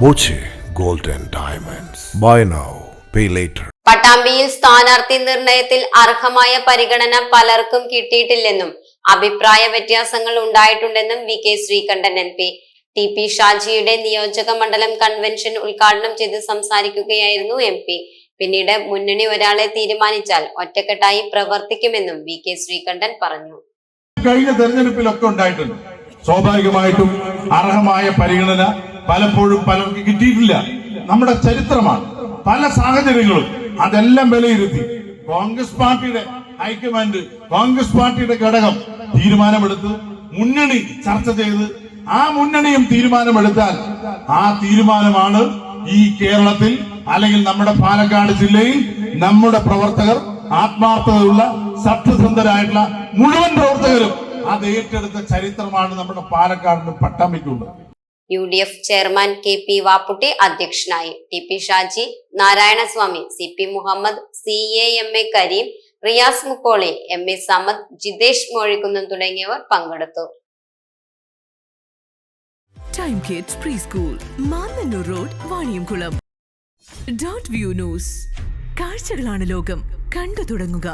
Boche gold and diamonds. Buy now, pay later. പട്ടാമ്പിയിൽ സ്ഥാനാർത്ഥി നിർണയത്തിൽ അർഹമായ പരിഗണന പലർക്കും കിട്ടിയിട്ടില്ലെന്നും അഭിപ്രായ വ്യത്യാസങ്ങൾ ഉണ്ടായിട്ടുണ്ടെന്നും V K Sreekandan MP. TP ഷാജിയുടെ നിയോജക മണ്ഡലം കൺവെൻഷൻ ഉദ്ഘാടനം ചെയ്ത് സംസാരിക്കുകയായിരുന്നു MP. പിന്നീട് മുന്നണി ഒരാളെ തീരുമാനിച്ചാൽ ഒറ്റക്കെട്ടായി പ്രവർത്തിക്കുമെന്നും വി കെ ശ്രീകണ്ഠൻ പറഞ്ഞു. കഴിഞ്ഞ തെരഞ്ഞെടുപ്പിലൊക്കെ ഉണ്ടായിട്ടുണ്ട്. സ്വാഭാവികമായിട്ടും അർഹമായ പരിഗണന പലപ്പോഴും പലർക്ക് കിട്ടിയിട്ടില്ല. നമ്മുടെ ചരിത്രമാണ്. പല സാഹചര്യങ്ങളും അതെല്ലാം വിലയിരുത്തി കോൺഗ്രസ് പാർട്ടിയുടെ ഹൈക്കമാൻഡ്, കോൺഗ്രസ് പാർട്ടിയുടെ ഘടകം തീരുമാനമെടുത്ത് മുന്നണി ചർച്ച ചെയ്ത് ആ മുന്നണിയും തീരുമാനമെടുത്താൽ ആ തീരുമാനമാണ് ഈ കേരളത്തിൽ അല്ലെങ്കിൽ നമ്മുടെ പാലക്കാട് ജില്ലയിൽ നമ്മുടെ പ്രവർത്തകർ, ആത്മാർത്ഥതയുള്ള സത്യസന്ധരായിട്ടുള്ള മുഴുവൻ പ്രവർത്തകരും അത് ഏറ്റെടുത്ത ചരിത്രമാണ് നമ്മുടെ പാലക്കാടിനും പട്ടാമ്പിക്കുള്ളത്. UDF ചെയർമാൻ KP വാപ്പുട്ടി അധ്യക്ഷനായി. TP Shaji, Narayanaswamy, CP Muhammad, CA Kareem, Riyas Mukkoli, MA Samad, Jithesh Mozhikkunnam തുടങ്ങിയവർ പങ്കെടുത്തു. Time kids pre school, Mannannur road, Vaniyamkulam. .view news. കാഴ്ചകളാണ് ലോകം, കണ്ടു തുടങ്ങുക.